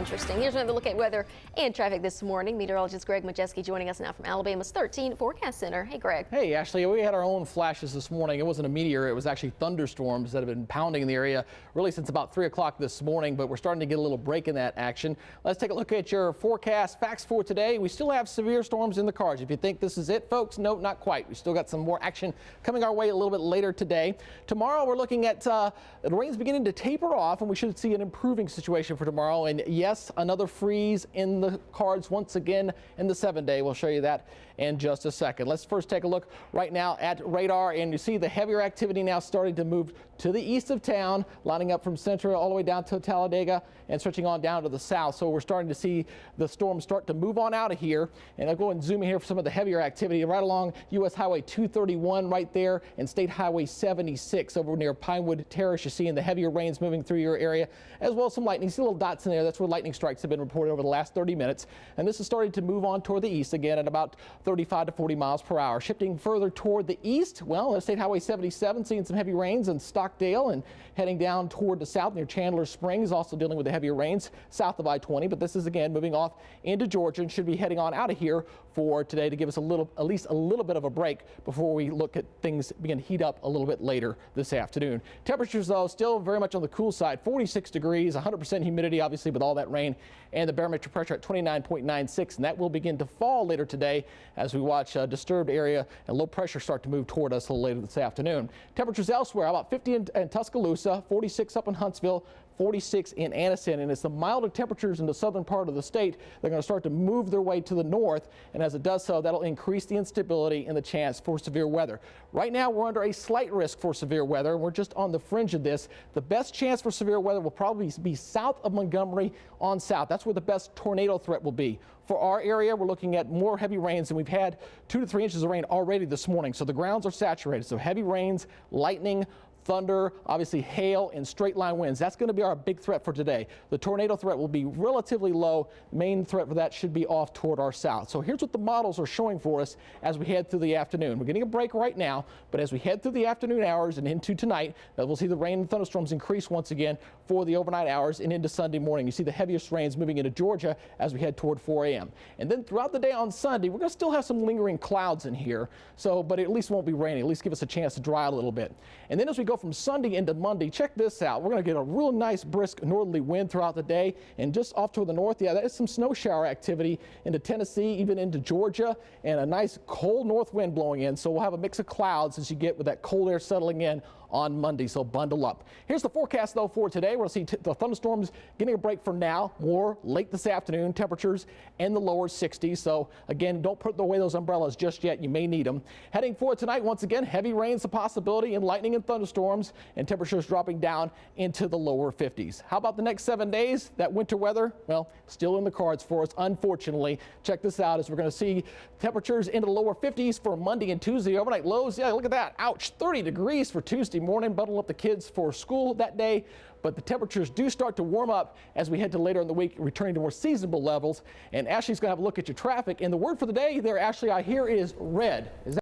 interesting. Here's another look at weather and traffic this morning. Meteorologist Greg Majeski joining us now from Alabama's 13 Forecast Center. Hey, Greg. Hey, Ashley. We had our own flashes this morning. It wasn't a meteor. It was actually thunderstorms that have been pounding in the area really since about 3 o'clock this morning, but we're starting to get a little break in that action. Let's take a look at your forecast facts for today. We still have severe storms in the cards. If you think this is it, folks, no, not quite. We still got some more action coming our way a little bit later today. Tomorrow, we're looking at the rain's beginning to taper off, and we should see an improving situation for tomorrow. And yes, another freeze in the cards once again in the 7-day. We'll show you that in just a second. Let's first take a look right now at radar, and you see the heavier activity now starting to move to the east of town, lining up from Central all the way down to Talladega and stretching on down to the south. So we're starting to see the storm start to move on out of here. And I'll go and zoom in here for some of the heavier activity right along U.S. Highway 231 right there and State Highway 76 over near Pinewood Terrace. You're seeing the heavier rains moving through your area, as well as some lightning. You see little dots in there. That's where lightning strikes have been reported over the last 30 minutes. And this is starting to move on toward the east again at about 35 to 40 miles per hour. Shifting further toward the east, well, State Highway 77 seeing some heavy rains in Stockdale, and heading down toward the south near Chandler Springs, also dealing with the heavier rains south of I-20. But this is again moving off into Georgia and should be heading on out of here for today to give us at least a little bit of a break before we look at things begin to heat up a little bit later this afternoon. Temperatures, though, still very much on the cool side, 46 degrees, 100% humidity, obviously, with all that rain, and the barometric pressure at 29.96, and that will begin to fall later today as we watch a disturbed area and low pressure start to move toward us a little later this afternoon. Temperatures elsewhere, about 50 in Tuscaloosa, 46 up in Huntsville, 46 in Anniston, and it's the milder temperatures in the southern part of the state. They're going to start to move their way to the north, and as it does so, that'll increase the instability and the chance for severe weather. Right now, we're under a slight risk for severe weather, and we're just on the fringe of this. The best chance for severe weather will probably be south of Montgomery on south. That's where the best tornado threat will be. For our area, we're looking at more heavy rains, and we've had 2 to 3 inches of rain already this morning, so the grounds are saturated. So heavy rains, lightning, thunder, obviously hail, and straight line winds. That's going to be our big threat for today. The tornado threat will be relatively low. Main threat for that should be off toward our south. So here's what the models are showing for us as we head through the afternoon. We're getting a break right now, but as we head through the afternoon hours and into tonight, we'll see the rain and thunderstorms increase once again for the overnight hours and into Sunday morning. You see the heaviest rains moving into Georgia as we head toward 4 a.m. And then throughout the day on Sunday, we're going to still have some lingering clouds in here, but at least won't be raining. At least give us a chance to dry out a little bit. And then as we go from Sunday into Monday, check this out. We're going to get a real nice brisk northerly wind throughout the day, and just off toward the north, yeah, that is some snow shower activity into Tennessee, even into Georgia, and a nice cold north wind blowing in. So we'll have a mix of clouds as you get with that cold air settling in on Monday, so bundle up. Here's the forecast, though, for today. We'll see the thunderstorms getting a break for now, more late this afternoon, temperatures in the lower 60s. So again, don't put away those umbrellas just yet. You may need them. Heading forward tonight, once again, heavy rains a possibility, and lightning and thunderstorms, and temperatures dropping down into the lower 50s. How about the next 7 days? That winter weather, well, still in the cards for us, unfortunately. Check this out as we're going to see temperatures into the lower 50s for Monday and Tuesday. Overnight lows, yeah, look at that. Ouch, 30 degrees for Tuesday morning. Bundle up the kids for school that day. But the temperatures do start to warm up as we head to later in the week, returning to more seasonable levels. And Ashley's going to have a look at your traffic. And the word for the day there, Ashley, I hear is red. Is that